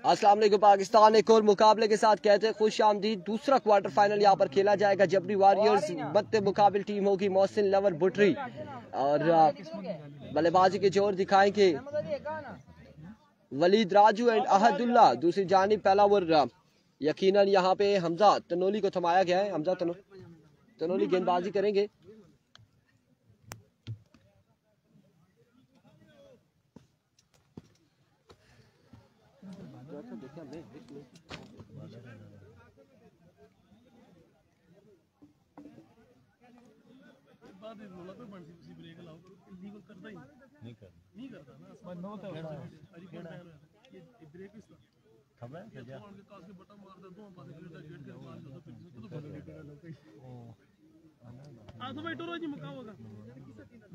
अस्सलाम वालेकुम पाकिस्तान एक और मुकाबले के साथ कहते हैं खुश आमदीद। दूसरा क्वार्टर फाइनल यहाँ पर खेला जाएगा। जबरी वॉरियर्स बदते मुकाबिल टीम होगी मोहसिन लवर बुटरी और बल्लेबाजी के जोर दिखाएंगे वलीद राजू एंड अहदुल्ला। दूसरी जानिब पहला ओवर यकीनन यहाँ पे हमजा तनोली को थमाया गया है। हमजा तनोली गेंदबाजी करेंगे।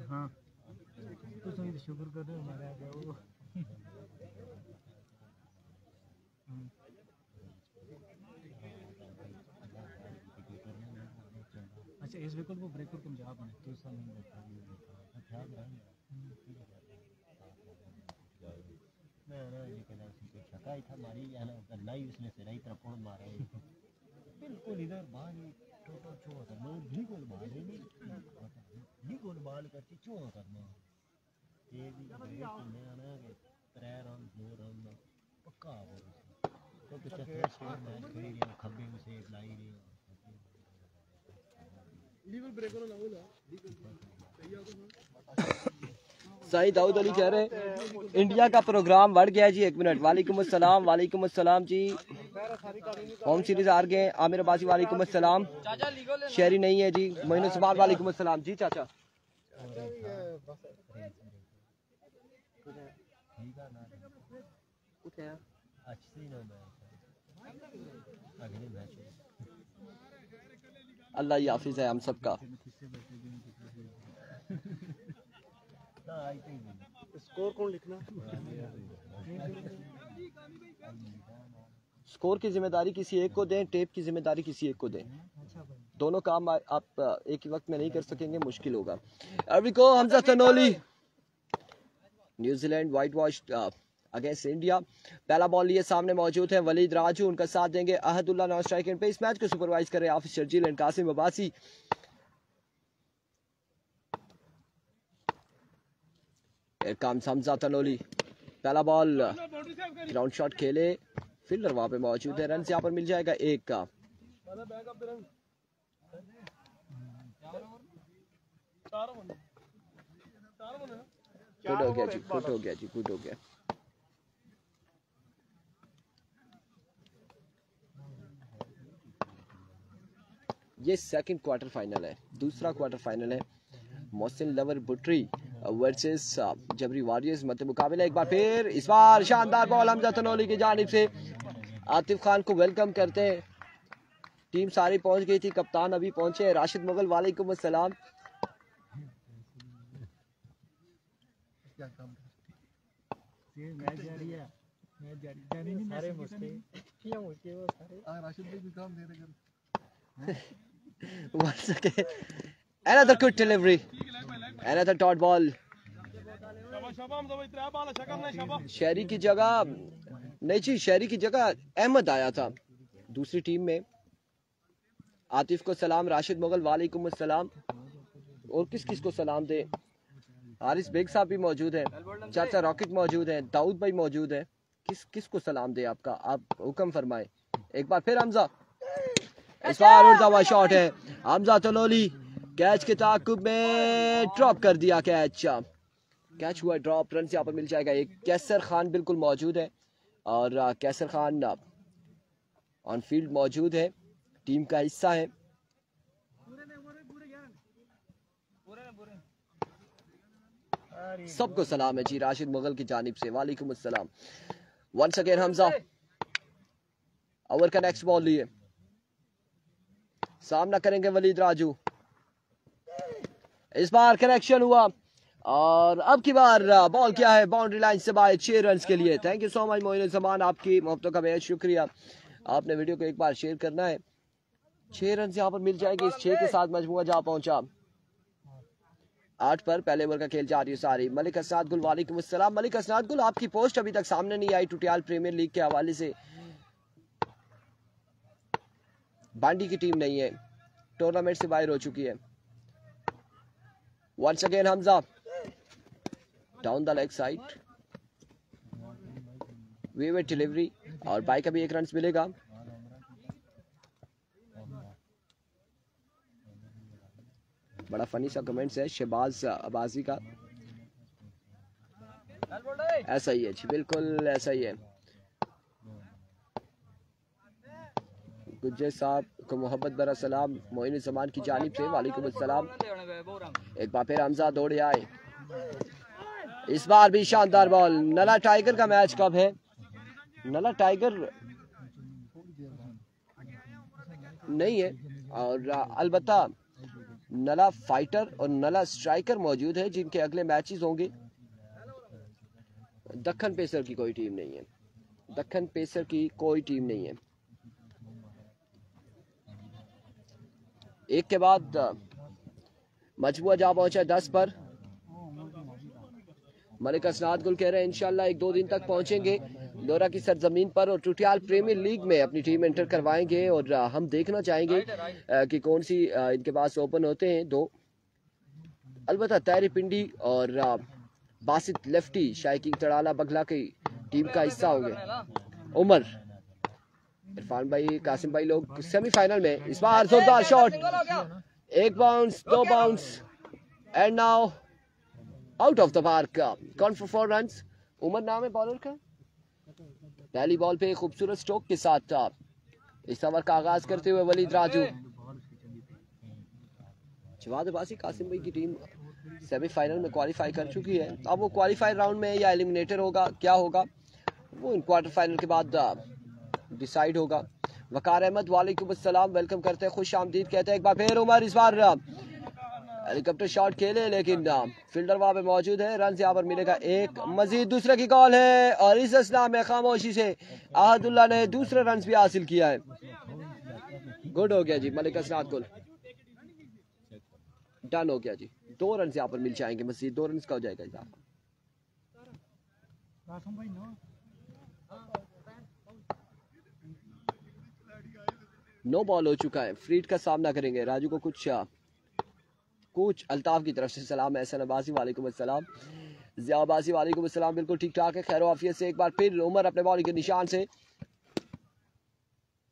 हाँ तो शुक्र कर रहे हमारे आ गया। अच्छा इस विकेट को ब्रेक करके पंजाब ने तो साल नहीं देखा छक्का था मारी है ना लाई उसने से रही तरफ फोन मारा बिल्कुल इधर बाहर टोटल छो करना भी गोल बाल नहीं गोल बाल करती छो करना ये भी मैं आना है 3 रन 2 रन पक्का हो तो कुछ मैच खेल रही खब्बे में से लाई रही लीवर ब्रेकर ना होला सही दाऊद अली कह रहे हैं इंडिया का प्रोग्राम बढ़ गया जी। 1 मिनट। वालेकुम अस्सलाम जी। होम सीरीज हार गए। आमिर अब्बासी वालेकुम अस्सलाम। शहरी नहीं है जी। मोइन उस्मान वालेकुम अस्सलाम जी। चाचा अल्लाह ही हाफिज है हम सबका। स्कोर कौन लिखना? स्कोर की जिम्मेदारी किसी एक को दें, टेप की जिम्मेदारी किसी एक को दें। दोनों काम आप एक ही वक्त में नहीं कर सकेंगे, मुश्किल होगा। अभी को Hamza Tanoli New Zealand white wash against India. पहला बॉल लिए सामने मौजूद है वलीद राजू, उनका साथ देंगे अहदुल्ला नॉन स्ट्राइक पे। इस मैच को सुपरवाइज कर रहे हैं हाफिज शर्जील एंड कासिम अब्बासी। हमजा तनोली पहला बॉल ग्राउंड शॉट खेले, फील्डर वहां पे मौजूद है। रन यहाँ पर मिल जाएगा 1 का। गुड हो गया जी, गुड हो गया जी, गुड हो गया। ये सेकंड क्वार्टर फाइनल है। दूसरा क्वार्टर फाइनल है मोहसिन लवर बुटरी वर्सेस जबरी वॉरियर्स मध्य मुकाबला। एक बार फिर इस बार शानदार बॉल हमजा तनोली की जानिब से। आतिफ खान को वेलकम करते हैं। टीम सारी पहुंच गई थी, कप्तान अभी पहुंचे। राशिद मुगल वालेकुम अस्सलाम। Once again, another good delivery, another dot ball. शहरी की जगह नहीं जी, शहरी की जगह अहमद आया था दूसरी टीम में। आतिफ को सलाम, राशिद मुगल वालेकुम अस्सलाम। और किस किस को सलाम दे? हारिस बेग साहब भी मौजूद है, चाचा रॉकेट मौजूद है, दाऊद भाई मौजूद है। किस किस को सलाम दे आपका, आप हुक्म फरमाए। एक बार फिर हमजा, इस बार उड़ता हुआ शॉट है। हमजा तनोली कैच के ताकुब में ड्रॉप कर दिया। कैच हुआ ड्रॉप। रन से यहाँ पर मिल जाएगा 1। कैसर खान बिल्कुल मौजूद है और कैसर खान ऑन फील्ड मौजूद है, टीम का हिस्सा है। सबको सलाम है जी राशिद मुगल की जानिब से, वालेकुम अस्सलाम। वंस अगेन हमजा ओवर का नेक्स्ट बॉल लिए, सामना करेंगे वलीद राजू। इस बार करेक्शन हुआ और अब की बार बॉल क्या है, बाउंड्री लाइन से बाहर 6 रन के लिए। Thank you so much Moin Zaman, आपकी मोहब्बतों का बेहद शुक्रिया। आपने वीडियो को एक बार शेयर करना है। 6 रन यहाँ पर मिल जाएंगे। इस 6 के साथ मजमूआ जा पहुंचा 8 पर पहले ओवर का खेल जारी है सारी। मलिक असनाद गुल वालेकुम अस्सलाम। मलिक असनाद गुल, आपकी पोस्ट अभी तक सामने नहीं आई टुटियाल प्रीमियर लीग के हवाले से। बांडी की टीम नहीं है, टूर्नामेंट से बाहर हो चुकी है। Once again Hamza down the leg side, wayward delivery और बाई का भी एक रन मिलेगा। बड़ा फनी सा कमेंट्स है शहबाज अब्बासी का। ऐसा ही है जी, बिल्कुल ऐसा ही है। गुज्जर साहब को मोहब्बत भरा सलाम मोइन जमान की जानिब से। वालेकुम अस्सलाम। एक बार फिर हमजा दौड़े आए, इस बार भी शानदार बॉल। नला टाइगर का मैच कब है? नला टाइगर नहीं है, और अलबत्ता नला फाइटर और नला स्ट्राइकर मौजूद है जिनके अगले मैचेस होंगे। दक्कन पेसर की कोई टीम नहीं है, दक्कन पेसर की कोई टीम नहीं है। एक के बाद मजबूआ जा पहुंचा 10 पर। मलिक असनाद गुल कह रहे हैं इंशाल्लाह 1-2 दिन तक पहुंचेंगे लोरा की सरजमीन पर और टुटियाल प्रीमियर लीग में अपनी टीम एंटर करवाएंगे। और हम देखना चाहेंगे कि कौन सी इनके पास ओपन होते हैं 2। अलबत्ता तैरी पिंडी और बासित लेफ्टी शायकी तड़ाला बगला की टीम का हिस्सा होंगे। उमर, इरफान भाई, कासिम भाई लोग सेमीफाइनल में। इस बार जोरदार shot, 1 bounce 2 bounce and now out of the park. कौन फॉर 4 रन्स। उमर नाम है बॉलर का। पहली बॉल पे खूबसूरत स्ट्रोक के साथ इस ओवर का आगाज करते हुए वलीद राजू। जवाद अब्बासी कासिम भाई की टीम सेमीफाइनल में क्वालिफाई कर चुकी है। अब वो क्वालिफाई राउंड में या एलिमिनेटर होगा, क्या होगा वो इन क्वार्टर फाइनल के बाद डिसाइड होगा। वकार अहमद वालेकुम अस्सलाम, वेलकम करते हैं, खुश आमदीद कहते हैं। एक बार फिर उमर, इस बार हेलीकॉप्टर शॉट खेले लेकिन फील्डर वहां पे मौजूद है। रन यहाँ पर मिलेगा एक मजीद। दूसरे की कॉल है और इस असला में खामोशी से आहदुल्ला ने दूसरे रन भी हासिल किया है। गुड हो गया जी मलिक असनाद गुल, डन हो गया जी। 2 रन यहाँ पर मिल जाएंगे मजीद, 2 रन का हो जाएगा यहाँ। नो बॉल हो चुका है, फ्रीड का सामना करेंगे। राजू को कुछ अल्ताफ की तरफ से सलाम। एहसन अब्बासी वालेकुम अस्सलाम। ज़िया अब्बासी वालेकुम अस्सलाम, बिल्कुल ठीक ठाक है, खैर आफियत से। एक बार फिर उमर अपने बॉलिंग के निशान से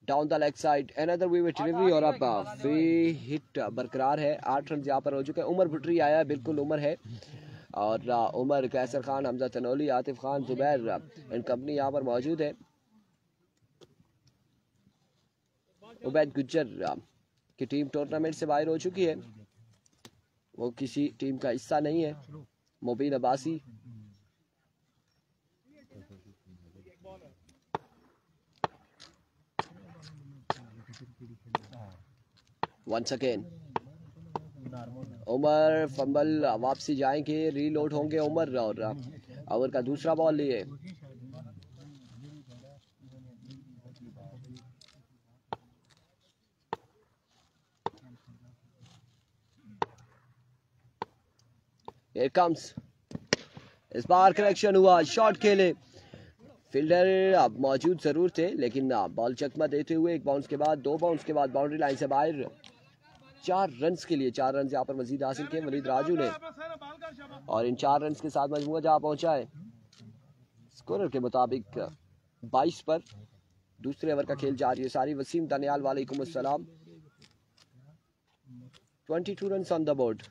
down the leg side, another wicket delivery और अब फ्री हिट बरकरार है। 8 रन यहाँ पर हो चुके हैं। उमर भुट्री आया है, बिल्कुल उमर है, और उमर, कैसर खान, हमजा तनोली, आतिफ खान, जुबैर एंड कंपनी यहाँ पर मौजूद है। उबैद गुज्जर की टीम टूर्नामेंट से बाहर हो चुकी है, वो किसी टीम का हिस्सा नहीं है। Mubeen Abbasi, once again Umar, fumble, वापसी जाएंगे, रीलोड होंगे उमर और ओवर का दूसरा बॉल लिए। Here comes, इस बार करेक्शन हुआ, शॉट खेले। फील्डर अब मौजूद जरूर थे लेकिन बॉल चकमा देते हुए 1 बाउंस के बाद 2 बाउंस के बाद बाउंड्री लाइन से बाहर। 4 रन के लिए 4 रन यहाँ पर मजीद हासिल किए वलीद राजू ने, और इन 4 रन के साथ मजमूआ जहाँ पहुंचा है स्कोर के मुताबिक 22 पर। दूसरे ओवर का खेल जारी है सारी। वसीम दानियाल वालेकुम अस्सलाम। 22 run on the board.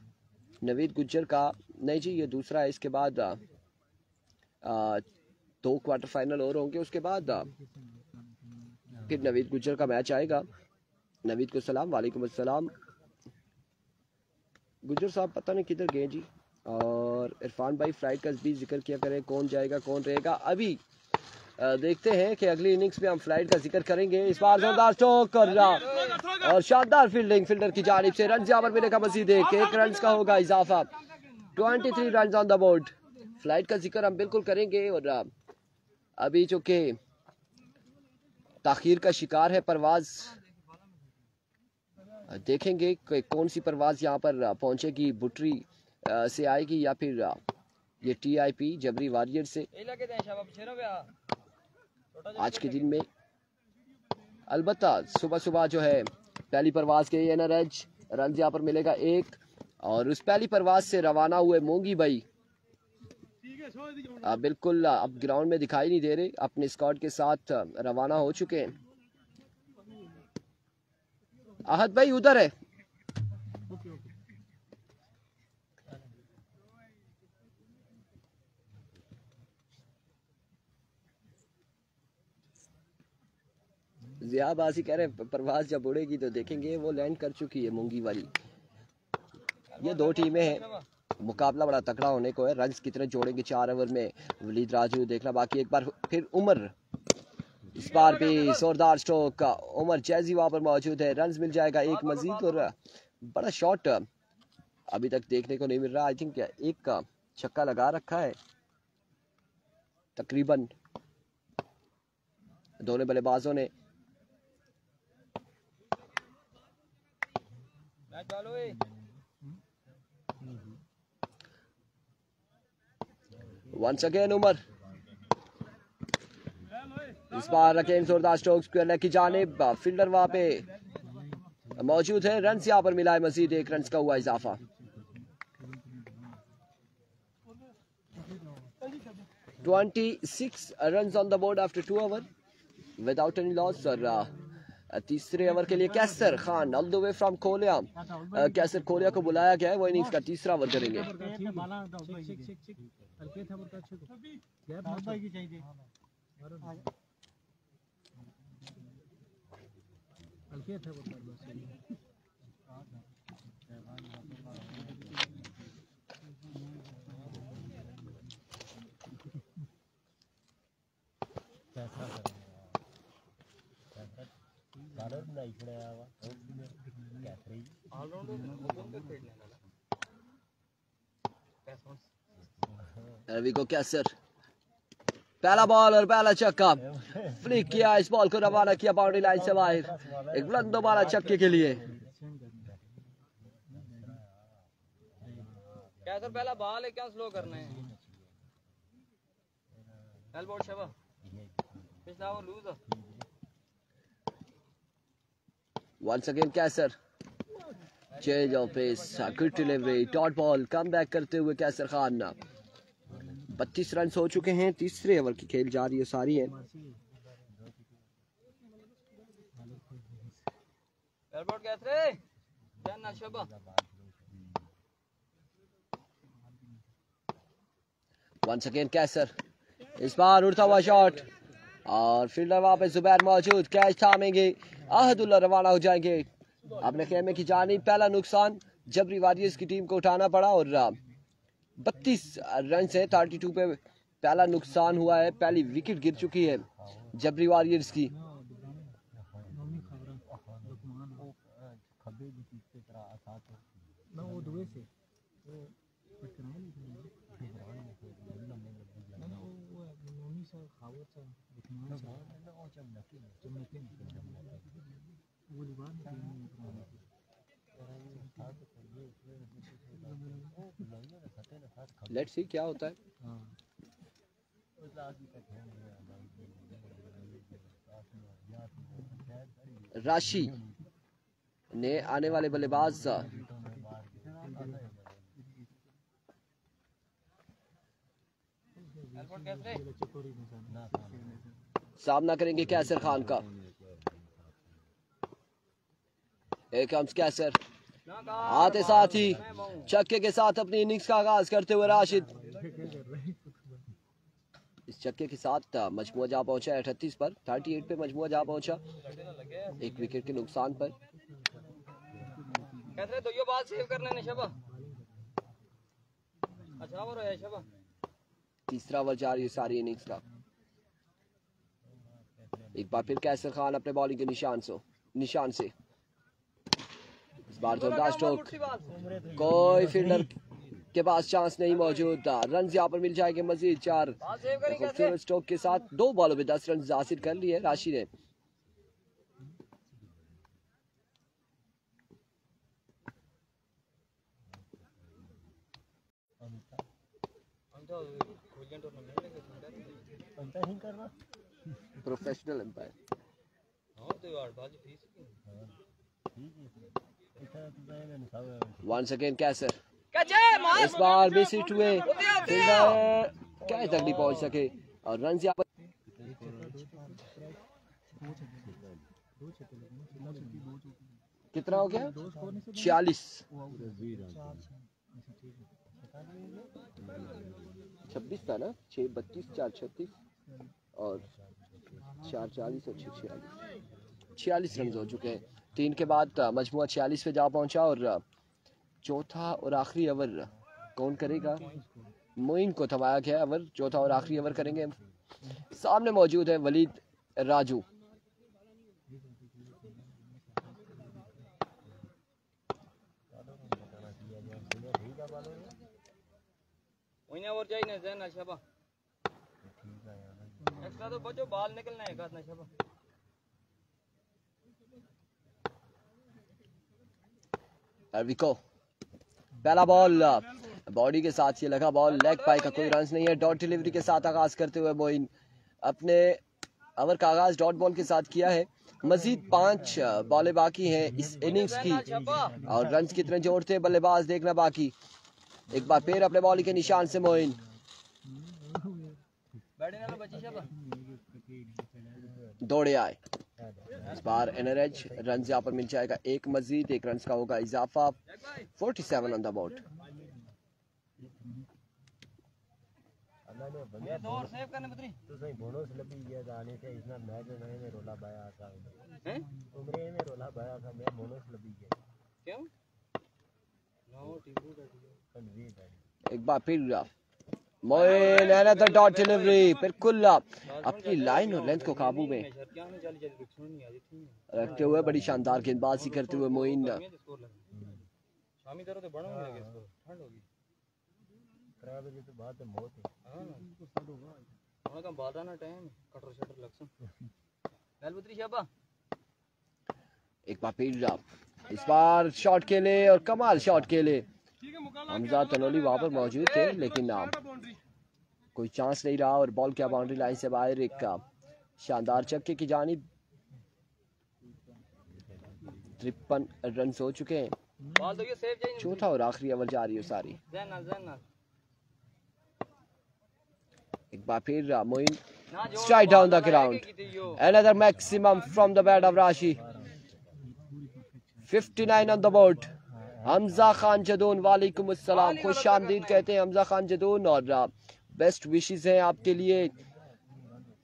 Naveed Gujjar का नहीं जी, ये दूसरा है। इसके बाद 2 क्वार्टर फाइनल और होंगे, उसके बाद फिर नवीद गुज्जर का मैच आएगा। नवीद को सलाम, वालेकुम अस्सलाम। गुज्जर साहब पता नहीं किधर गए जी। और इरफान भाई फ्लाइट का भी जिक्र किया करें, कौन जाएगा कौन रहेगा। अभी देखते हैं कि अगली इनिंग्स में हम फ्लाइट का जिक्र करेंगे। इस बार जोरदार स्ट्रोक और शानदार फील्डिंग फील्डर की जानिब से। रन यहाँ पर मिलेगा मजीद एक रन का होगा इजाफा। 23 run on the board. Flight का जिक्र हम बिल्कुल करेंगे, और अभी जो कि ताखीर का शिकार है परवाज, देखेंगे कि कौन सी परवाज यहाँ पर पहुंचेगी। बुटरी से आएगी या फिर ये TIP जबरी वॉरियर से आज के दिन में। अलबत्ता सुबह सुबह जो है पहली परवाज के NRH रन यहाँ पर मिलेगा 1 और उस पहली परवाज से रवाना हुए मोंगी भाई बिल्कुल अब ग्राउंड में दिखाई नहीं दे रहे, अपने स्क्वाड के साथ रवाना हो चुके हैं। आहत भाई उधर है। जियाबाजी कह रहे परवाज जब उड़ेगी तो देखेंगे, वो लैंड कर चुकी है मूंगी वाली। ये दो टीमें हैं, मुकाबला बड़ा तकड़ा होने को है। रन्स कितने जोड़ेंगे 4 ओवर में वलीद राजू देखना बाकी। एक बार फिर उमर, इस बार भी जोरदार स्ट्रोक, उमर जैजी वहां पर मौजूद है। रन्स मिल जाएगा एक मजीद और बड़ा शॉट अभी तक देखने को नहीं मिल रहा। आई थिंक एक का छक्का लगा रखा है तकरीबन दोनों बल्लेबाजों ने। वंस अगेन उमर, इस बार अगेन जोरदार स्ट्रोक स्क्वायर की जानिब। फील्डर वहां पे मौजूद है। रन यहां पर मिला है मजीद, 1 रन का हुआ इजाफा। $26 runs on the board after 2 overs without any loss। और तीसरे ओवर के लिए Qaiser Khan all the way from Kolia, Qaiser Kolia को बुलाया गया है, वो इनिंग्स का तीसरा ओवर करेंगे। रवि को कैसर, पहला बॉल और पहला छक्का, फ्लिक किया, इस बॉल को रवाना किया बाउंड्री लाइन से बाहर। एक बुलंद दोबारा छक्के के लिए। कैसर पहला बॉल है, क्या स्लो करना है? एल्बोर्ड शबा पिछला वो loose. Once again Qaiser, change of pace, good delivery, dot ball, come back करते हुए कैसर खान। 32 रन हो चुके हैं, तीसरे ओवर की खेल जा रही है सारी है। एल्बोर्ड कैसर जान शबा। Once again कैसर, इस बार उड़ता हुआ शॉट और फील्डर वहां पे जुबैर मौजूद, कैच थामेंगे, अहदुल्ला रवाना हो जाएंगे अपने खेमे की जानिब। पहला नुकसान जबरी वॉरियर्स की टीम को उठाना पड़ा और 32 रन से 32 पे पहला नुकसान हुआ है। पहली विकेट गिर चुकी है जबरी वॉरियर्स की। लेट्स सी क्या होता है। राशि ने आने वाले बल्लेबाज सामना करेंगे कैसर खान का। एक कम्स कैसर, आते साथ ही छक्के के साथ अपनी इनिंग्स का आगाज करते हुए राशिद। इस छक्के के साथ मजमुआ जा पहुंचा है 38 पर, 38 पे मजमुआ जा पहुंचा, एक विकेट के नुकसान पर। तो ये बात सेव करने ने शबा। अच्छा वो है शबा। तीसरा ओवर जा रही है सारी इनिंग्स का। एक बार फिर कैसर खान अपने बॉलिंग के निशान से इस बार जोरदार स्ट्रोक, कोई फील्डर के पास चांस नहीं मौजूद था। रन यहाँ पर मिल जाएंगे मजीद 4। खूबसूरत स्ट्रोक के साथ 2 बॉलों में 10 रन हासिल कर लिए राशि ने। था खोलियन टूर्नामेंट में अंपायरिंग कर रहा प्रोफेशनल एम्पायर। हां तो यार बाजी फीस की ठीक है इतना तो मैंने सब वंस अगेन कैसर, कैचे मार इस बार भी सीट हुए फील्डर क्या तक नहीं पहुंच सके और रन यहाँ पर कितना हो गया 46 26 था ना 6 32 4 36 और 4 40 और 6 46 रन हो चुके हैं। 3 के बाद मजमुआ 46 पे जा पहुंचा और चौथा और आखिरी ओवर कौन करेगा? मोइन को थमाया गया ओवर, चौथा और आखिरी ओवर करेंगे। सामने मौजूद है वलीद राजू। वही और जाए ना जैन शबा एक्स्ट्रा तो बचो बाल निकलना है ना शबा। अरविको पहला बॉल बॉडी के साथ ये लगा बॉल, लेग पाई का कोई रन नहीं है। डॉट डिलीवरी के साथ आगाज करते हुए मोइन अपने ओवर का आगाज डॉट बॉल के साथ किया है। मजीद 5 बॉलें बाकी हैं इस इनिंग्स की और रन कितने जोड़ते हैं बल्लेबाज देखना बाकी। एक बार फिर अपने बॉलिंग के निशान से मोइन दौड़े आए। इस बार एनआरएच रन यहाँ पर मिल जाएगा एक मजीद, 1 रन का होगा इजाफा। 47 ऑन द बोर्ड। दो और सेव करने बदरी तो सही बोनस लगी गया जाने से इतना मैच में रोला बाया था हैं उम्रे में रोला बाया था मैं बोनस लगी गया क्यों नो टीबू का कन्वीट है। एक बार फिर मोइन अनदर डॉट डिलीवरी, बिल्कुल अपनी लाइन और लेंथ को काबू में रखते हुए बड़ी शानदार गेंदबाजी करते हुए मोइन शामी तरह तो बढ़ने लगे इसको ठंड होगी 3 बजे तो बाद मौत है। हां उन्होंने कहा बादा ना टाइम कटर शटर लक्ष्म लालपुत्री शाबा। एक बार फिर इस बार शॉट के लिए और कमाल शॉट के लिए हमजा तनोली वहां पर मौजूद थे लेकिन कोई चांस नहीं रहा और बॉल क्या बाउंड्री लाइन से बाहर एक शानदार छक्के की जानिब। 53 रन हो चुके हैं। बॉल तो ये सेव चाहिए चौथा और आखिरी ओवर जा रही है सारी। जैन एक बार फिर Moin strike down the ground, another maximum from the bat of Rashi. 59 on the board. Hamza Khan Jadoon वालेकुम अस्सलाम, खुश आमदीद कहते हैं हमजा खान जदून और बेस्ट विशेस हैं आपके लिए।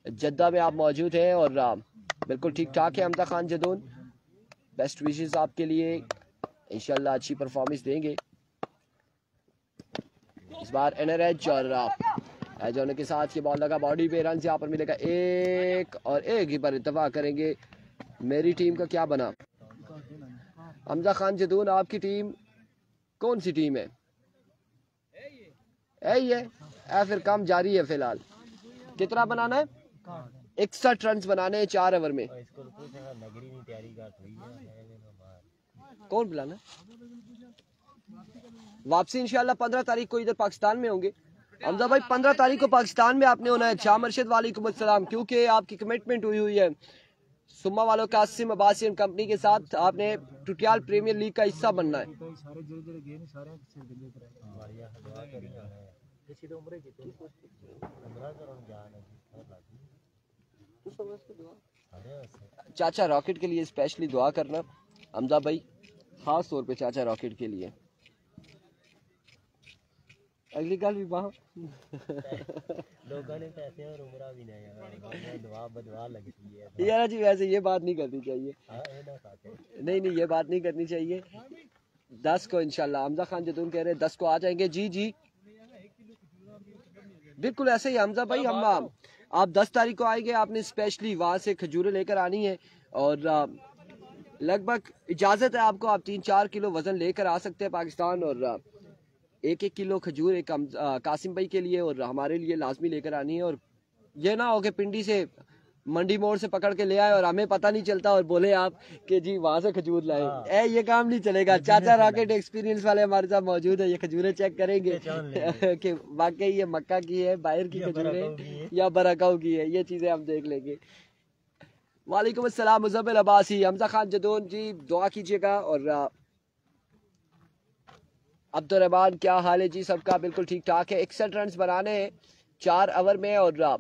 जद्दा में आप मौजूद हैं और बिल्कुल ठीक ठाक है हमजा खान जदून, बेस्ट विशेस आपके लिए, इंशाल्लाह अच्छी परफॉर्मेंस देंगे इस बार। एनआरएच और एज होने के साथ ये बॉल लगा बॉडी पे, रन यहाँ पर मिलेगा 1 और 1 ही पर इत्तेफाक करेंगे। मेरी टीम का क्या बना? हमजा खान जदून आपकी टीम कौन सी टीम है? यही है या फिर काम जारी है फिलहाल? कितना बनाना है? 61 रन बनाने हैं 4 ओवर में। कौन बुलाना? वापसी इंशाल्लाह 15 तारीख को इधर पाकिस्तान में होंगे। हमजा भाई 15 तारीख को पाकिस्तान में आपने होना है। शाह मर्शिद वालेकुम अस्सलाम, क्योंकि आपकी कमिटमेंट हुई है सुम्मा वालों कासिम अब्बासी कंपनी के साथ, आपने टुटियाल प्रीमियर लीग का हिस्सा बनना है। चाचा रॉकेट के लिए स्पेशली दुआ करना हमजा भाई, खास तौर पे चाचा रॉकेट के लिए। अगली गल भी वहाँ लोगों ने पैसे और उम्रा भी नहीं यार दुआ बदवा लगती है यार जी, वैसे ये बात नहीं करनी चाहिए। नहीं ये बात नहीं करनी चाहिए। 10 को इंशाल्लाह हमजा खान जदून कह रहे हैं 10 को आ जाएंगे। जी बिल्कुल ऐसे ही हमजा भाई, हम आप 10 तारीख को आएंगे, आपने स्पेशली वहाँ से खजूरें लेकर आनी है और लगभग इजाजत है आपको, आप 3-4 किलो वजन लेकर आ सकते हैं पाकिस्तान और 1-1 किलो खजूर एक कासिम भाई के लिए और हमारे लिए लाजमी लेकर आनी है। और ये ना हो कि पिंडी से मंडी मोड़ से पकड़ के ले आए और हमें पता नहीं चलता और बोले आप कि जी वहां से खजूर लाए। हाँ। ये काम नहीं चलेगा। चाचा रॉकेट एक्सपीरियंस वाले हमारे साथ मौजूद है, ये खजूरें चेक करेंगे पहचान लेंगे। कि वाकई ये मक्का की है, बाहर की या बराकाऊ की खजूरें है। या बराकाऊ की है, ये चीजें हम देख लेंगे। वालेकुम अस्सलाम मुज़म्मिल अब्बासी, हमजा खान जदून जी दुआ कीजिएगा। और अब्दुर्रहमान क्या हाल है जी? सबका बिल्कुल ठीक ठाक है। 61 रन बनाने हैं 4 ओवर में और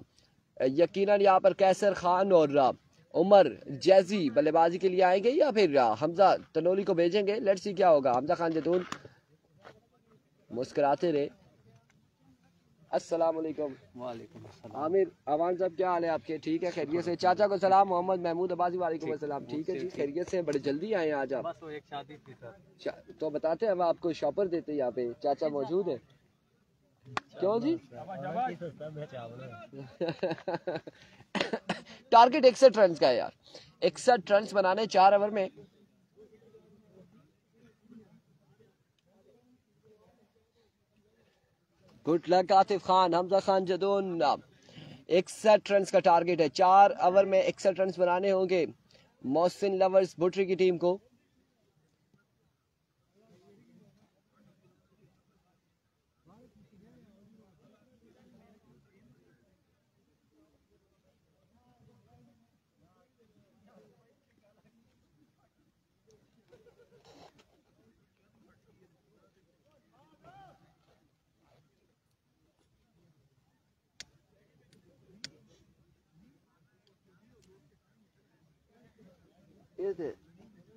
यकीनन यहाँ पर कैसर खान और उमर जैजी बल्लेबाजी के लिए आएंगे या फिर हमजा तनोली को भेजेंगे। लेट्स सी क्या होगा। हमजा खान जदून मुस्कुराते रहे। अस्सलाम वालेकुम। वालेकुम अस्सलाम। आमिर अवान साहब क्या हाल है आपके? ठीक है, खैरियत से? चाचा को सलाम। मोहम्मद महमूद अब्बासी वालेकुम अस्सलाम। ठीक है जी, खैरियत से? बड़े जल्दी आए आज आप। बस वो एक शादी थी सर। तो बताते हैं, हम आपको शॉपर देते हैं यहाँ पे। चाचा मौजूद है? क्यों जी? टारगेट 61 रन का है यार। 61 रन बनाने 4 ओवर में। Good luck Atif Khan. Hamza Khan Jadoon 61 run का टारगेट है। 4 ओवर में 61 रन बनाने होंगे मोहसिन लवर्स बुटरी की टीम को।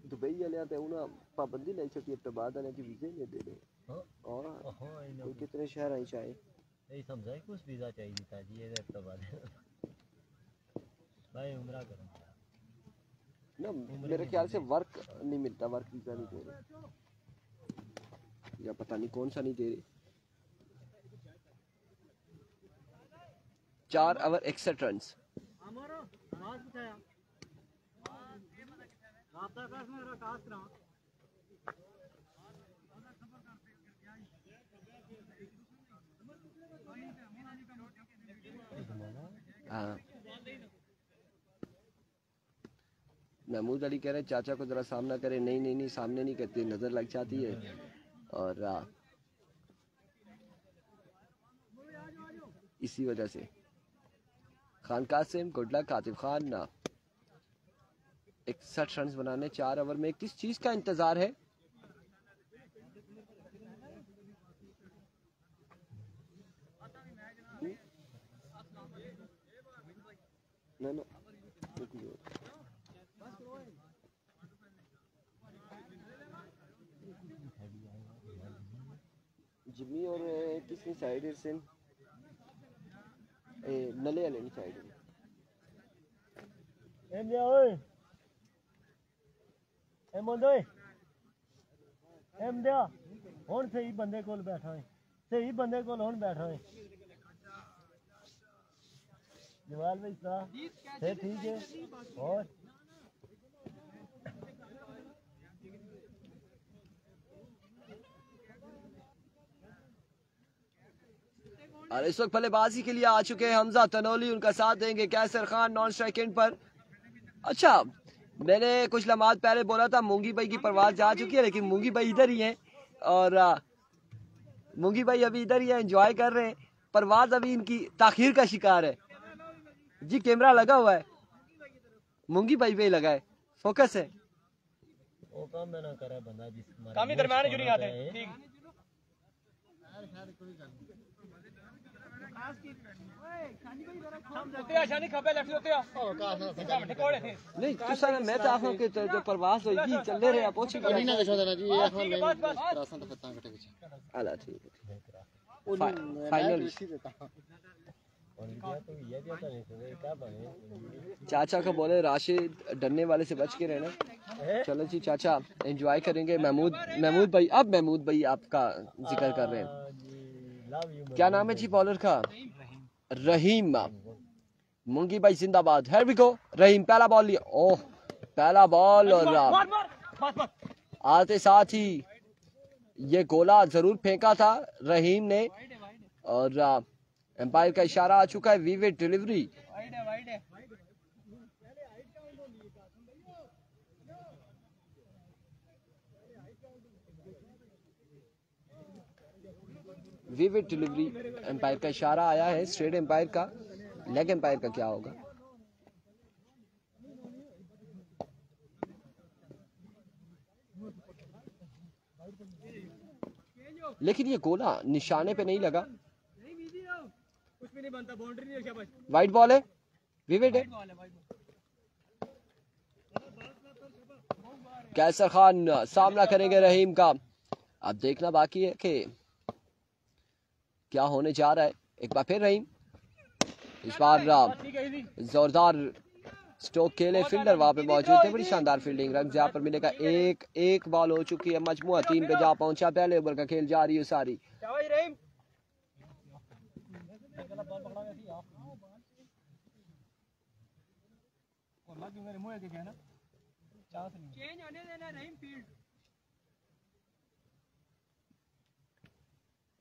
दुबई वाले ते उन्हें पाबंदी लाई छड़ी है बाद आने की वीजे नहीं दे रहे। और कोई कितने शहर आई चाहे नहीं समझा है कुछ वीजा चाहिए था जी ये तो बाद भाई उम्रा करो ना। मेरे ख्याल से वर्क नहीं मिलता, वर्क वीजा नहीं दे रहे या पता नहीं कौन सा नहीं दे रहे। 4 ओवर 61 रन। हाँ, महमूद अली कह रहे चाचा को जरा सामना करे। नहीं नहीं नहीं, सामने नहीं करते, नजर लग जाती है। और इसी वजह से Khan Qasim good luck. Atif Khan 61 run बनाने 4 ओवर में। किस चीज का इंतजार है? ना ना जिम्मी और किसनी साइड है? सिन नले वाले की साइड है। एम जा ओए एम बोल दो एम दिया हुन सही बंदे कोल बैठा है, सही बंदे कोल हुन बैठा है। जवाल भाई साहब है ठीक है। और और इस वक्त बल्लेबाजी के लिए आ चुके हैं हमजा तनोली, उनका साथ देंगे कैसर खान नॉन स्ट्राइक एंड पर। अच्छा, मैंने कुछ लम्हात पहले बोला था मूंगी भाई की परवाज जा चुकी है, लेकिन मूंगी भाई इधर ही हैं और मूंगी भाई अभी इधर ही है, एंजॉय कर रहे हैं। परवाज अभी इनकी ताखीर का शिकार है जी। कैमरा लगा हुआ है, मूंगी भाई पे लगा है, फोकस है। वो काम ना करे बंदा जिस काम ही दरमियान में जो नहीं आते ठीक। नहीं तुसा मैं तो आखो कि जो परवाज होगी चलते रहे पहुंच नहीं ना देखो ना जी ये हम मैं रास्ता तो खत्ता कटे पीछे अला ठीक है। फाइनल और तो ये दिया था नहीं क्या बने चाचा को बोले राशिद डरने वाले से बच के रहना। चलो जी चाचा एंजॉय करेंगे। महमूद भाई, अब महमूद भाई आपका जिक्र कर रहे हैं। क्या नाम है जी बॉलर का? रहीम। मुंगी भाई जिंदाबाद। Here we go. रहीम पहला बॉल लिया। ओह पहला बॉल और आते साथ ही ये गोला जरूर फेंका था रहीम ने और एम्पायर का इशारा आ चुका है। वीविड डिलीवरी विविड डिलीवरी, एम्पायर का इशारा आया है, स्ट्रेट एम्पायर का, लेग एम्पायर का क्या होगा? लेकिन ये गोला निशाने पे नहीं लगा, वाइट बॉल है, विविड है। कैसर खान सामना करेंगे रहीम का। अब देखना बाकी है कि क्या होने जा रहा है। एक बार फिर रहीम, इस बार जोरदार स्ट्रोक खेले, फील्डर वहां पे मौजूद थे, बड़ी शानदार फील्डिंग। रन यहाँ पर मिलेगा एक बॉल हो चुकी है, मजमुआ 3 पे जा पहुंचा। पहले ओवर का खेल जारी है सारी।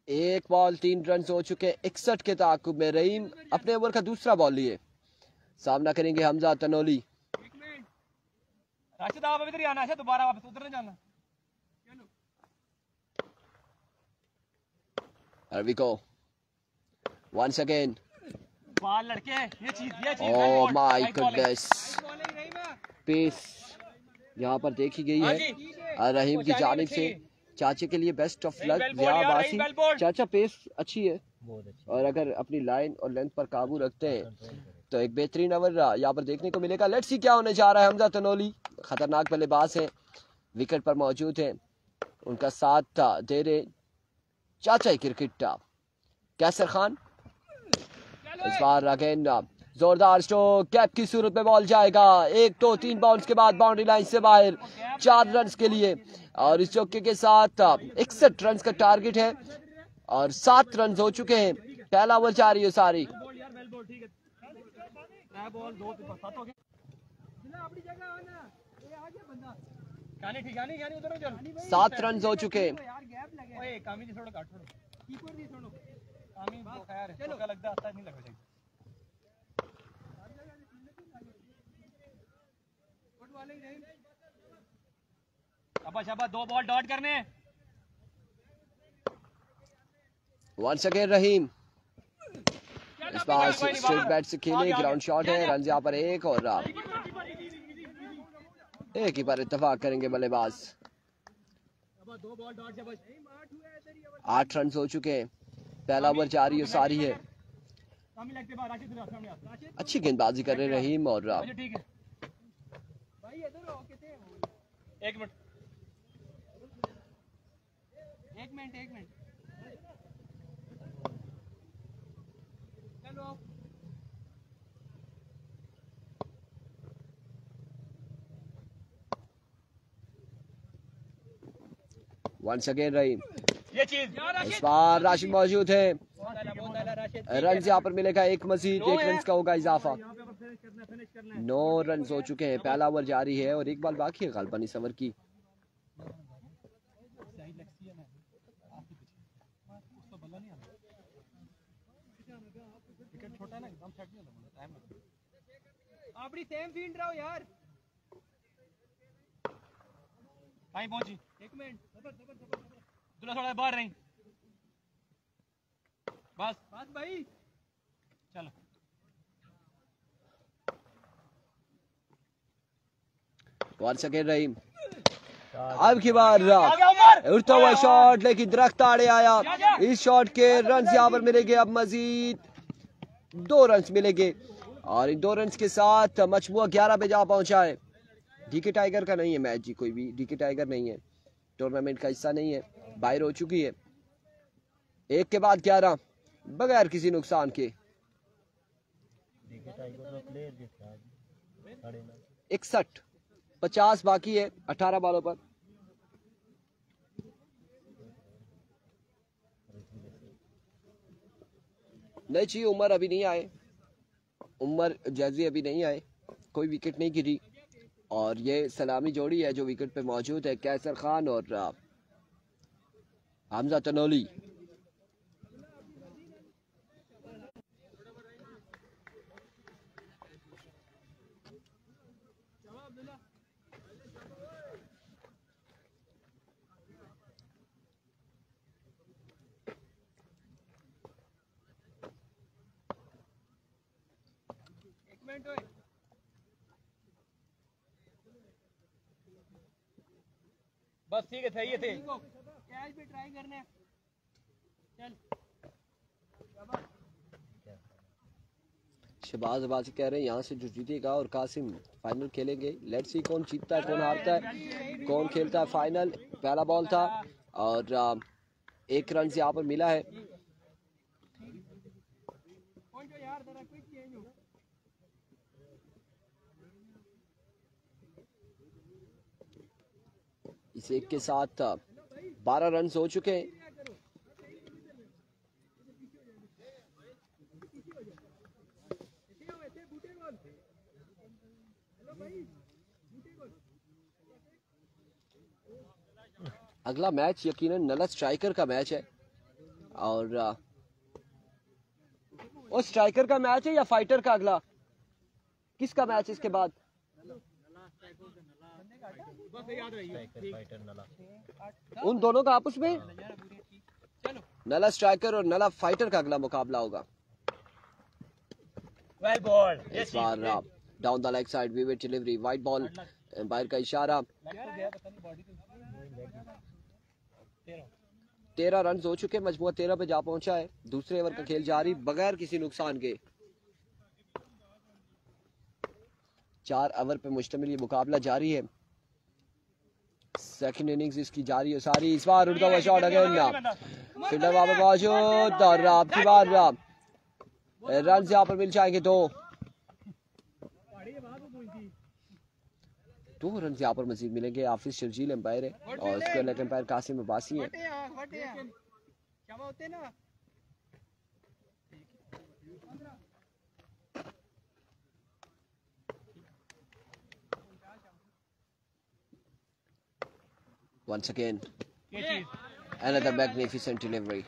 एक बॉल 3 रन हो चुके, 61 के ताकुब में रहीम अपने ओवर का दूसरा बॉल लिए। सामना करेंगे हमजा तनोली। राशिद आप अभी इधर ही आना है, दोबारा वापस उधर नहीं जाना। Arvico once again. बाल लड़के ये चीज Oh my goodness, पेस यहाँ पर देखी गई है रहीम की जानिब से। चाचा के लिए बेस्ट ऑफ लक बासी। चाचा पेस अच्छी है और अगर अपनी लाइन और लेंथ पर काबू रखते हैं तो एक बेहतरीन ओवर यहाँ पर देखने को मिलेगा। लेट्स सी क्या होने जा रहा है। हमजा तनोली खतरनाक बल्लेबाज हैं, विकेट पर मौजूद हैं, उनका साथ दे रहे चाचा क्रिकेट कैसर खान। इस बार अगेन जोरदार स्ट्रोक, कैप की सूरत में बॉल जाएगा। 1 2 3 बाउंस के बाद बाउंड्री लाइन से बाहर, 4 रन के लिए। और इस चौके के साथ 61 रन का टारगेट है और 7 रन हो चुके हैं। पहला ओवर जारी है सारी। 7 रन हो चुके। शाबाश 2 बॉल डॉट करने। वंस अगेन रहीम, इस बार स्ट्रेट बैट से खेले, ग्राउंड शॉट है। रन यहाँ पर 1 और एक ही पर इत्तेफाक करेंगे बल्लेबाज। 8 रन हो चुके हैं। पहला ओवर जारी और सारी है। अच्छी गेंदबाजी कर रहे रहीम और एक मिनट चलो। वंस अगेन रहीम, ये चीज इस बार राशिद मौजूद है। रन यहाँ पर मिलेगा एक मजीद, 1 रन का होगा इजाफा। 9 रन हो चुके हैं। पहला ओवर जारी है और 1 बॉल बाकी है गालबानी समर की। अपनी सेम फील्ड रहो यार। कहीं पहुंची? 1 मिनट दूल्हा थोड़ा बाहर नहीं। बस भाई चलो। वंस अगेन रहीम, अब की बार उड़ता हुआ शॉट, लेकिन दरख्त आड़े आया। इस शॉट के रन यहाँ पर मिलेंगे अब मजीद 2 रन मिलेंगे और इन 2 रन के साथ मजमुआ 11 पे जा पहुंचा है। डीके टाइगर का नहीं है मैच जी, कोई भी डीके टाइगर नहीं है, टूर्नामेंट का हिस्सा नहीं है, बाहर हो चुकी है। 1 के बाद 11 बगैर किसी नुकसान के। 61 50 बाकी है 18 बॉलों पर। नहीं जी, उमर अभी नहीं आए, उमर जैजी अभी नहीं आए, कोई विकेट नहीं गिरी और ये सलामी जोड़ी है जो विकेट पे मौजूद है, कैसर खान और हमजा तनोली। बस ठीक है, सही है थे। कैच पे ट्राई करने चल। शहबाज अब्बासी कह रहे हैं यहाँ से जो जीतेगा और कासिम फाइनल खेलेंगे। लेट्स सी कौन जीतता है कौन हारता है, कौन खेलता है फाइनल। पहला बॉल था और 1 रन यहाँ पर मिला है। इस एक के साथ 12 रन हो चुके हैं। अगला मैच यकीनन नला स्ट्राइकर का मैच है और वो स्ट्राइकर का मैच है या फाइटर का? अगला किसका मैच इसके बाद? उन दोनों का आपस में नला स्ट्राइकर और नला फाइटर का अगला मुकाबला होगा। Well ball. इस बार down the leg side vivid delivery, wide ball, umpire का इशारा। 13 रन हो चुके, मजमूआ 13 पे जा पहुंचा है। दूसरे ओवर का खेल जारी बगैर किसी नुकसान के। 4 ओवर पे मुश्तमिल ये मुकाबला जारी है। सेकंड इनिंग्स इसकी जारी है सारी। इस बार उड़ता हुआ शॉट अगेन, फील्डर वहां पर मौजूद और आपकी बार रन यहाँ पर मिल जाएंगे। 2 रन यहाँ पर मजीद मिलेंगे। हाफिज शर्जील एम्पायर है और square leg umpire Qasim Abbasi है। Once again, another magnificent delivery.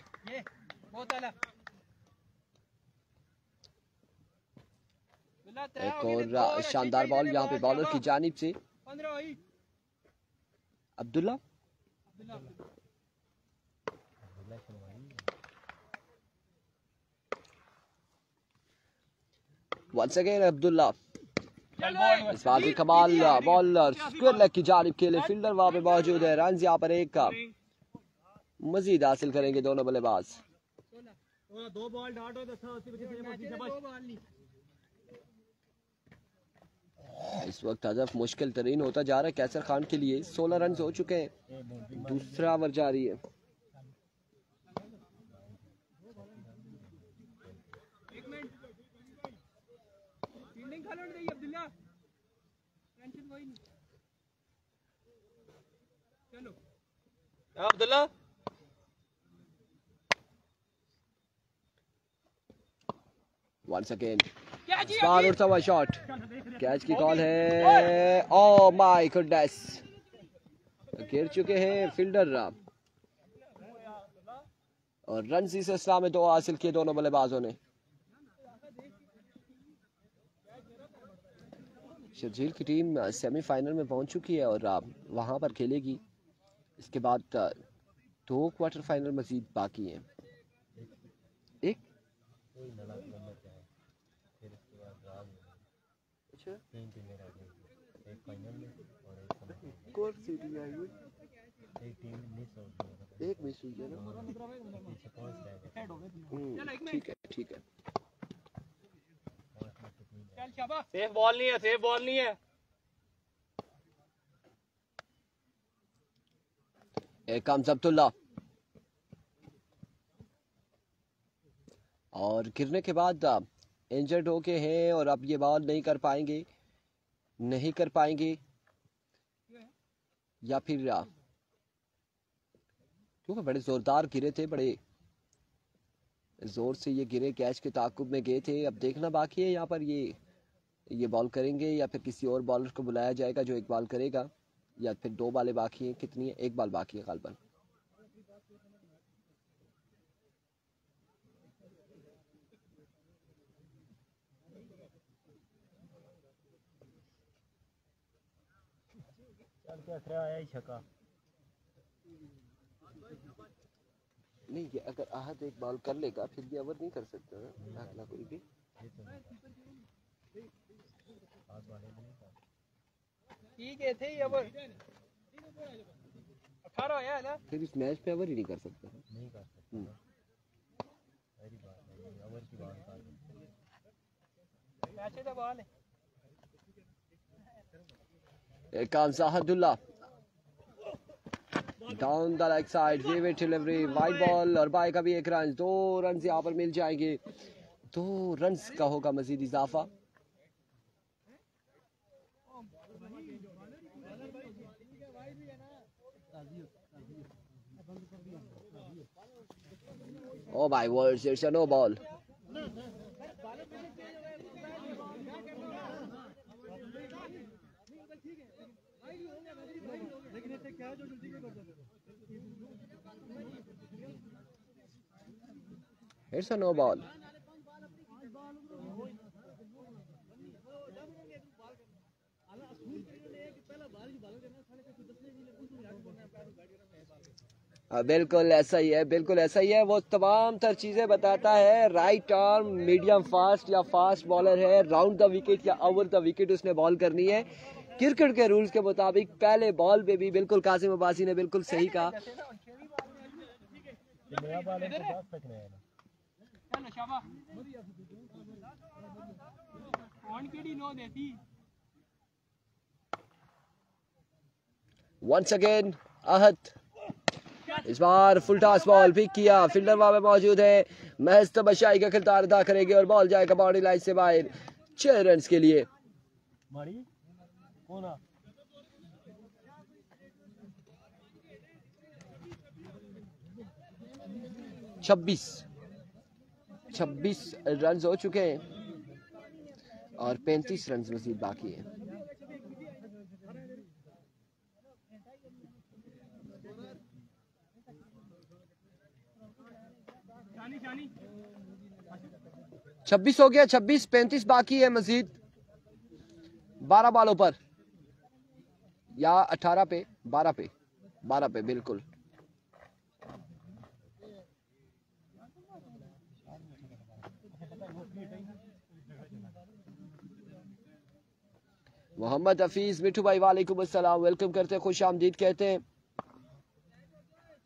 एक और शानदार बॉल यहाँ पे बॉलर की जानिब से। Abdullah once again Abdullah. इस बार भी कमाल बॉलर स्क्वायर लेग की जानिब खेले, फील्डर वहां पे मौजूद है। रन यहाँ पर 1 का मजीद हासिल करेंगे दोनों बल्लेबाज। 2 बॉल डॉट हो तो इस वक्त हदफ मुश्किल तरीन होता जा रहा है कैसर खान के लिए। 16 रन हो चुके हैं, दूसरा ओवर जारी है। अब्दुल्ला Once again, इस बार उड़ता हुआ शॉट, कैच की कॉल है। ओह माय गुडनेस, गिर चुके हैं फील्डर और रन इस सिलसिला में 2 हासिल किए दोनों बल्लेबाजों ने। शर्जील की टीम सेमीफाइनल में पहुंच चुकी है और वहां पर खेलेगी। इसके बाद 2 क्वार्टर फाइनल मजीद बाकी हैं। एक एक मिस हुई है ना। ठीक है ठीक है। सेफ बॉल नहीं है, सेफ बॉल नहीं है। अब्दुल्ला और गिरने के बाद इंजर्ड होके हैं और अब ये बॉल नहीं कर पाएंगे या फिर क्योंकि बड़े जोरदार गिरे थे, बड़े जोर से ये गिरे, कैच के ताकुब में गए थे। अब देखना बाकी है यहाँ पर ये बॉल करेंगे या फिर किसी और बॉलर को बुलाया जाएगा जो एक बॉल करेगा, या फिर 2 बॉलें बाकी हैं। कितनी है? 1 बॉल बाकी है गालबन। नहीं, ये अगर आहद एक बॉल कर लेगा फिर भी ओवर नहीं कर सकता ना अगला कोई भी। ठीक है थे अब 18 आया है ना फिर इस मैच पे ओवर ही नहीं कर सकते। नहीं कर सकते मेरी बात नहीं ओवर की बात कर मैच का बॉल है Ekan Zahadullah down the leg side, wet delivery, wide ball और बाय का भी एक रन, 2 रन यहाँ पर मिल जाएंगे, 2 रन का होगा मजीद इजाफा। Oh my words, it's a no ball. It's a no ball. बिल्कुल ऐसा ही है, बिल्कुल ऐसा ही है। वो तमाम तर चीजें बताता है। राइट आर्म, मीडियम फास्ट या फास्ट बॉलर है, राउंड द विकेट या ओवर द विकेट उसने बॉल करनी है क्रिकेट के रूल्स के मुताबिक। पहले बॉल पे भी बिल्कुल कासिम अब्बासी ने बिल्कुल सही कहा। नया बॉल है तो 10 तक नहीं है ना चल शाबाश कौन केडी नो देती। वंस अगेन अहद, इस बार फुल टॉस बॉल पिक किया, फील्डर वहां पे मौजूद है, महज तबशाई का किरदार अदा करेंगे और बॉल जाएगा बाउंड्री लाइन से बाहर 6 रन के लिए। मारी कोना 26 रन हो चुके हैं और 35 रन मजीद बाकी है। शानी 26 हो गया, 26, 35 बाकी है मजीद 12 बॉलों पर या 18 पे 12 पे 12 पे बिल्कुल। मोहम्मद हफीज मिठू भाई वालेकुम अस्सलाम, वेलकम करते हैं, खुश आमदीद कहते हैं।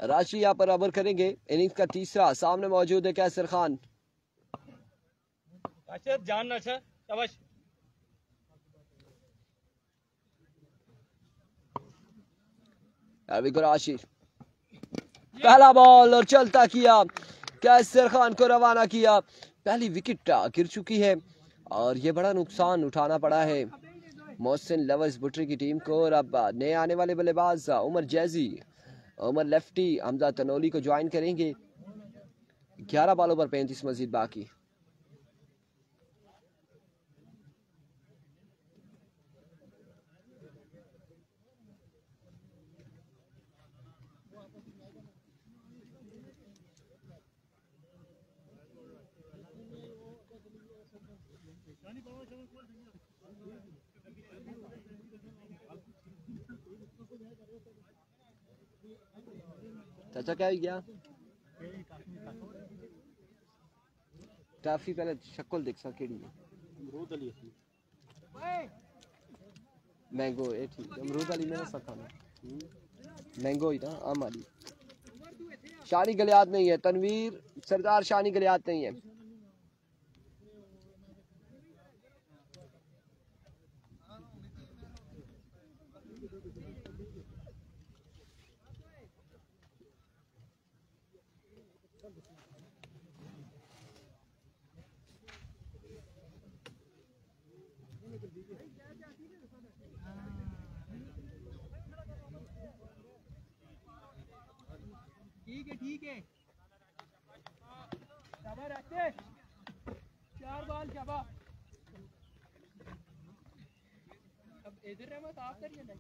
राशि यहाँ पर अबर करेंगे, इनिंग्स का तीसरा, सामने मौजूद है कैसर खान। अच्छा जान अच्छा शाबाश राशि पहला बॉल और चलता किया, कैसर खान को रवाना किया। पहली विकेट गिर चुकी है और ये बड़ा नुकसान उठाना पड़ा है मोहसिन लवर्स बुटरी की टीम को। और अब नए आने वाले बल्लेबाज उमर जैजी, उमर लेफ्टी हमजा तनोली को ज्वाइन करेंगे। 11 बॉलों पर 35 मजीद बाकी। चाचा क्या गया काफी पहले शक्ल देख सा केड़ी है मैंगो ए ठीक अमरूद वाली मैंने सखाना मैंगो ही था आम वाली। शानी गलियात नहीं है, तनवीर सरदार शानी गलियात नहीं है। ठीक है शाबाश रखते 4 बॉल शाबाश। अब इधर रहमत आप करिए ना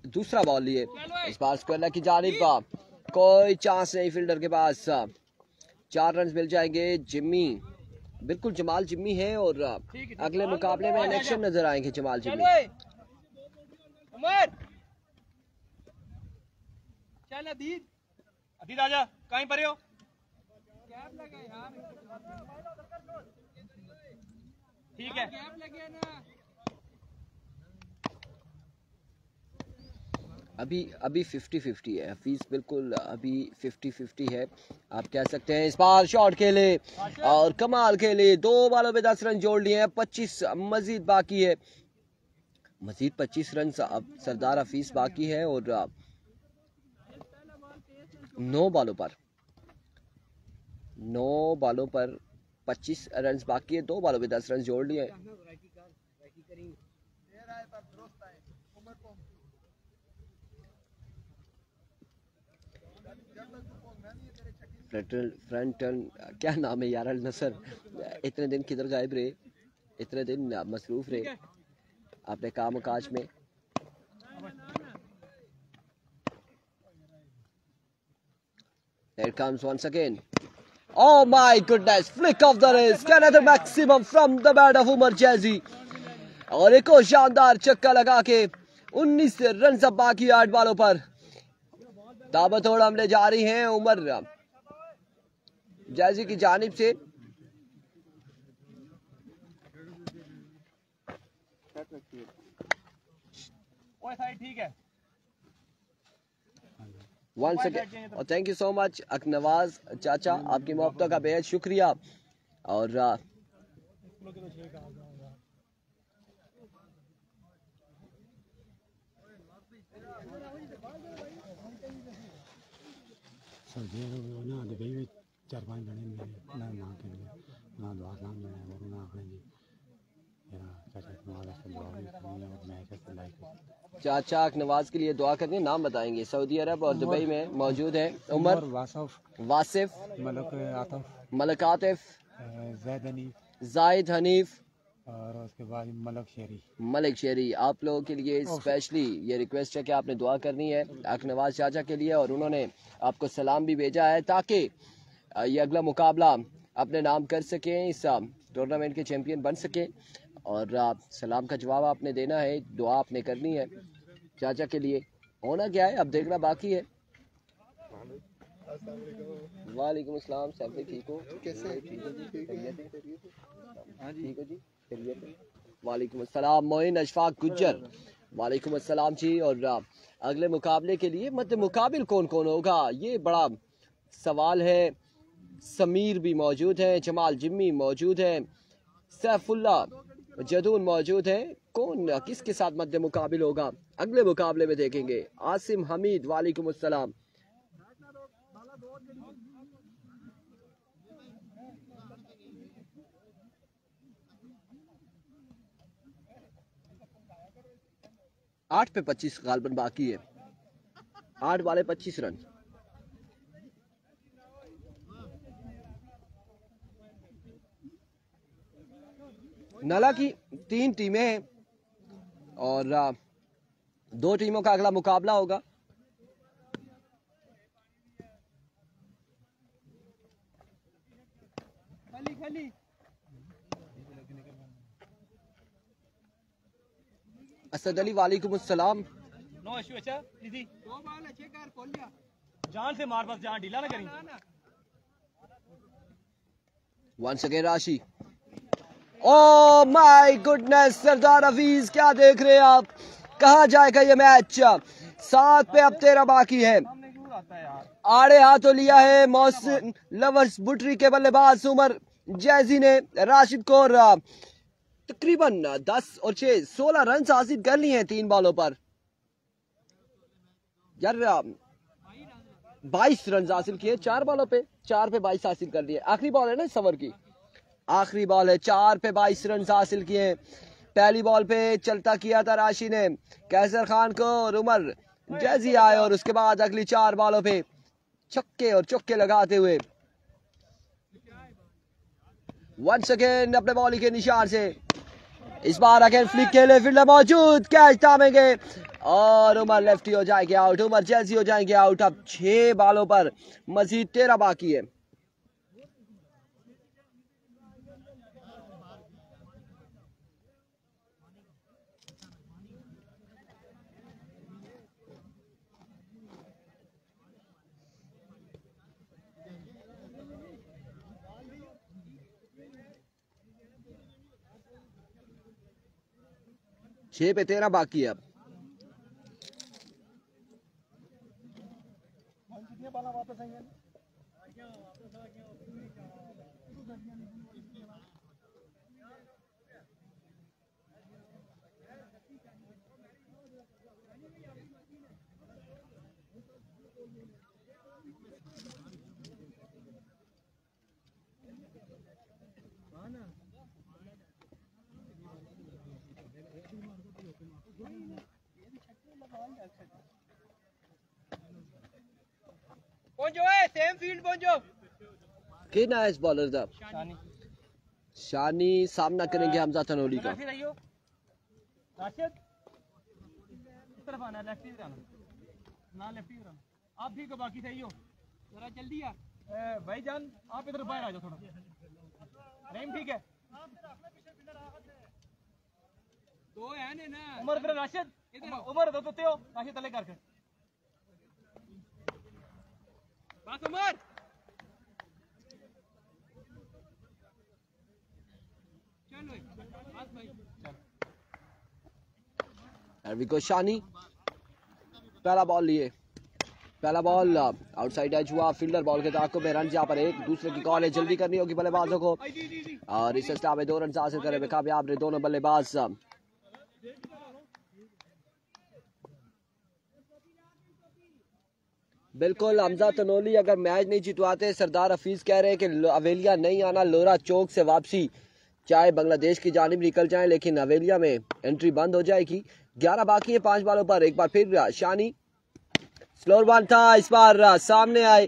दूसरा बॉल लिए, इस बार स्क्वायर की जानिब कोई चांस नहीं फील्डर के पास। 4 रन मिल जाएंगे। जिम्मी बिल्कुल जमाल जिम्मी है और अगले मुकाबले में इलेक्शन नजर आएंगे जमाल जिम्मी। उमर चल अदीद अतीत आजा कहीं पर हो ठीक है अभी अभी 50-50 है। हफीज बिल्कुल अभी 50-50 है। आप कह सकते हैं इस बार शॉट खेले और कमाल खेले, 2 बॉलों पे 10 रन जोड़ लिए हैं। 25 मजीद बाकी है, मजीद 25 रन अब सरदार हफीज बाकी है और 9 बॉलों पर 25 रन बाकी है। 2 बॉलों पे 10 रन जोड़ लिए हैं। फ्रंट टर्न क्या नाम है यार, अल नसर। इतने दिन किधर गायब रहे, इतने दिन मसरूफ रहे अपने काम काज में। There comes once again. Oh my goodness, flick of the wrist, another maximum from the bat of Umar Jazzy. और एक और शानदार छक्का लगा के 19 रन अब बाकी 8 बॉलों पर। ताबड़तोड़ हमले जारी हैं उमर जैजी की जानिब से। ठीक है वंस अगेन और थैंक यू सो मच अकनवाज चाचा, आपकी मोहब्बत का बेहद शुक्रिया। और ना दुबई में 4-5 घंटे में ना मां के लिए ना दुआ नाम में और ना आखिर जी यार चाचा तुम्हारा से दुआ भी करनी और मैच से लाइक चाचा अकनवाज के लिए दुआ करनी। नाम बताएंगे। सऊदी अरब और दुबई में मौजूद है उमर वासिफ, मलक आतिफ, जाहिद हनीफ और उसके बाद मलिक शेरी। आप लोगों के लिए स्पेशली ये रिक्वेस्ट है कि आपने दुआ करनी है अकनवाज चाचा के लिए, और उन्होंने आपको सलाम भी भेजा है ताकि ये अगला मुकाबला अपने नाम कर सकें, इस टूर्नामेंट के चैंपियन बन सके। और सलाम का जवाब आपने देना है, दुआ आपने करनी है चाचा के लिए। होना क्या है अब देखना बाकी है। वालेकुम अस्सलाम, सब ठीक हो? कैसे ठीक हो जी? ठीक हो जी? वालेकुम अस्सलाम मोइन अशफाक गुज्जर, वालेकुम अस्सलाम जी। और अगले मुकाबले के लिए मध्य मुकाबिल कौन कौन होगा ये बड़ा सवाल है। समीर भी मौजूद है, जमाल जिम्मी मौजूद है, सैफुल्ला जदून मौजूद है। कौन किसके साथ मध्य मुकाबिल होगा अगले मुकाबले में देखेंगे। आसिम हमीद वालेकुम अस्सलाम। आठ पे 25 गालबन बाकी है, 8 वाले 25 रन। नला की 3 टीमें हैं और 2 टीमों का अगला मुकाबला होगा। असद अली वालेकुम अस्सलाम। नो इशू अच्छा दीदी जान से मार, बस जान ढीला ना करी। वंस अगेन राशि। ओह माय गुडनेस, सरदार हफीज क्या देख रहे हैं आप? कहां जाएगा ये मैच? 7 पे अब 13 बाकी है। आड़े हाथों लिया है मोहसिन लवर्स बुटरी के बल्लेबाज उमर जैजी ने राशिद को तकरीबन 10 और 6 16 रन हासिल कर लिए हैं 3 बॉलों पर। यार 22 रन हासिल किए 4 बॉलों पे, 4 पे 22 हासिल कर लिए। आखिरी बॉल है ना सवर की, आखिरी बॉल है। 4 पे 22 रन हासिल किए। पहली बॉल पे चलता किया था राशि ने कैसर खान को और उमर जैजी आए, और उसके बाद अगली 4 बॉलों पे छक्के और चौके लगाते हुए वंस अगेन अपने बॉलिंग के निशान से इस बार अगेन फ्लिक खेले, फील्डर मौजूद, कैच थामेंगे और उमर लेफ्टी हो जाएंगे आउट, उमर जैसी हो जाएंगे आउट। अब 6 बॉलों पर मजीद 13 बाकी है। 6 पे 13 बाकी है अब। किन है इस बॉलर दा? शानी सामना करेंगे हमजा तनोली का। आप भी को बाकी सही हो जरा जल्दी आ भाईजान, आप इधर बाहर आ जाओ थोड़ा। रहीम ठीक है, दो है ना उमर फिर राशिद इधर उमर दो तो हो राशिद तले करके बस उमर चलो बस भाई There we go, शानी पहला बॉल लिए। पहला बॉल आउटसाइड एज हुआ, फील्डर बॉल के ताक़ुब में रन यहाँ पर एक दूसरे की कॉल है, जल्दी करनी होगी बल्लेबाजों को और इस स्टार में 2 रन हासिल करे में कामयाब रहे दोनों बल्लेबाज। बिल्कुल हमजा तनोली अगर मैच नहीं जितवाते, सरदार हफीज कह रहे हैं कि हवेलिया नहीं आना, लोरा चौक से वापसी चाहे बांग्लादेश की जानिब निकल जाए लेकिन हवेलिया में एंट्री बंद हो जाएगी। 11 बाकी है 5 बॉलों पर। एक बार फिर शानी स्लोर वन था, इस बार सामने आए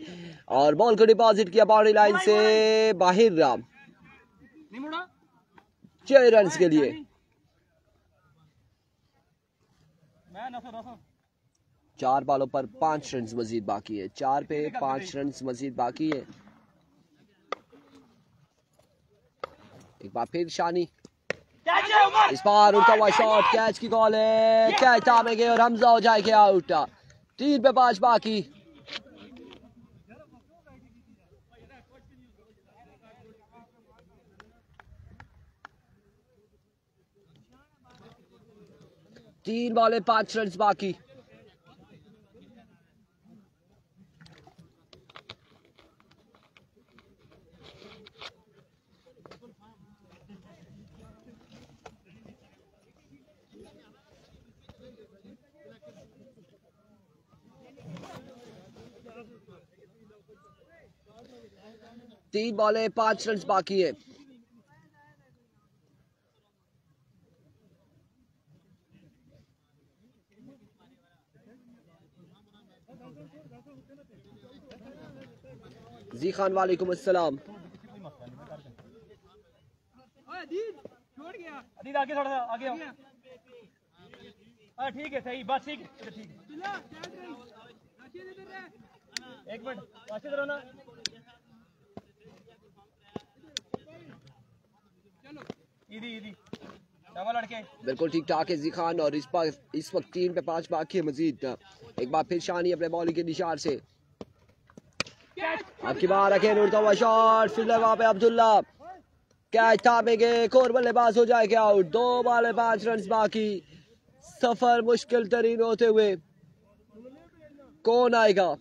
और बॉल को डिपॉजिट किया बाउंड्री लाइन से बाहर 6 रन के लिए। 4 बॉलों पर 5 रन मजीद बाकी है। 4 पे 5 रन मजीद बाकी है। एक बार फिर शानी, इस बार उठा हुआ शॉट, कैच की कॉल है, कैच थामेंगे और हमजा हो जाएंगे आउट। 3 पे 5 बाकी। तीन बॉले 5 रन बाकी। तीन बॉले 5 रन बाकी है। जी खान वालेकुम अस्सलाम। अदीद आगे थोड़ा सा आगे आओ। ठीक है सही बस ठीक है ठीक है। एक मिनट राशिद रहो ना। लड़के बिल्कुल ठीक ठाक है जी खान और इस वक्त 3 पे 5 बाकी है मजीद। एक बार फिर शानी अपने बॉलिंग के निशान से आपकी बार रखे, उड़ता हुआ शॉट, फील्डर वहां पे अब्दुल्ला, कैच थामेंगे, एक और बल्लेबाज हो जाएगा आउट। 2 बॉले 5 रन बाकी। सफर मुश्किल तरीन होते हुए कौन आएगा?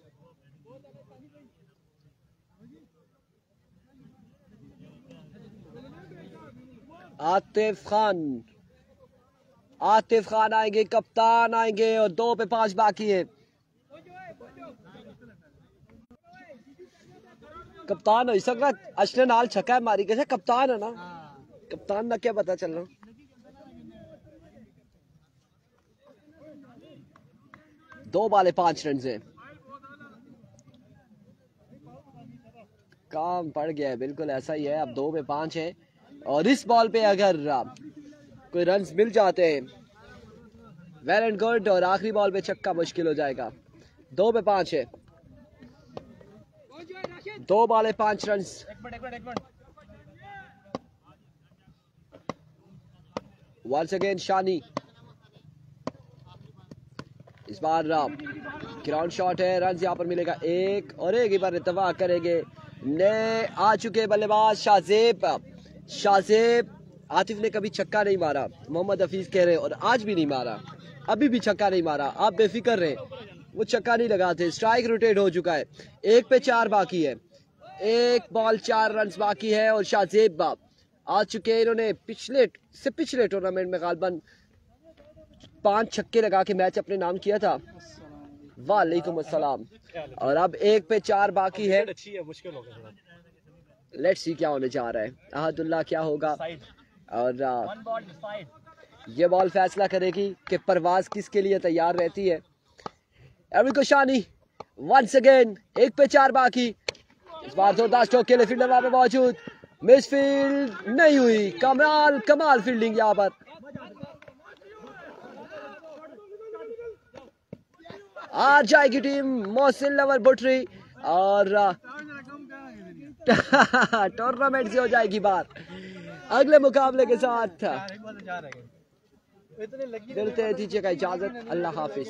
आतिफ खान आएंगे, कप्तान आएंगे और 2 पे 5 बाकी है। कप्तान हो सकता अशने नाल छक्का मारी कैसे कप्तान है ना, कप्तान ना क्या पता चल रहा। दो बॉले 5 रन से काम पड़ गया है, बिल्कुल ऐसा ही है। अब 2 पे 5 है और इस बॉल पे अगर कोई रन्स मिल जाते हैं वेल एंड गुड, और आखिरी बॉल पे छक्का मुश्किल हो जाएगा। 2 पे 5 है, 2 बॉले 5 रन। वंस अगेन शानी, इस बार ग्राउंड शॉट है, रन यहाँ पर मिलेगा 1 और एक ही बार इत्तेफाक करेंगे। ने आ चुके बल्लेबाज शाहजेब आतिफ ने कभी छक्का नहीं मारा, मोहम्मद हफीज कह रहे हैं, और आज भी नहीं मारा, अभी भी छक्का नहीं मारा। आप बेफिक्र रहे, वो छक्का नहीं लगाते। स्ट्राइक रोटेट हो चुका है, 1 पे 4 बाकी है, 1 बॉल 4 रन बाकी है। और शाहजेब बाब आ चुके हैं, इन्होंने पिछले टूर्नामेंट में गालबन 5 छक्के लगा के मैच अपने नाम किया था। वालेकुम अस्सलाम। और अब 1 पे 4 बाकी है। लेट्स सी क्या होने जा रहा है, अहदुल्ला क्या होगा। और ये बॉल फैसला करेगी कि परवाज किसके लिए तैयार रहती है। एरिक ओशानी वंस अगेन, 1 पे 4 बाकी। इस बार जोरदार स्ट्रोक के लिए फील्डर वहां पे मौजूद, मिसफील्ड नहीं हुई। कमाल फील्डिंग यहाँ पर। आ जाएगी टीम मोहसिन लवर बुटरी और टूर्नामेंट से हो जाएगी बात। अगले मुकाबले के साथ मिलते दीजिएगा इजाजत, अल्लाह हाफिज।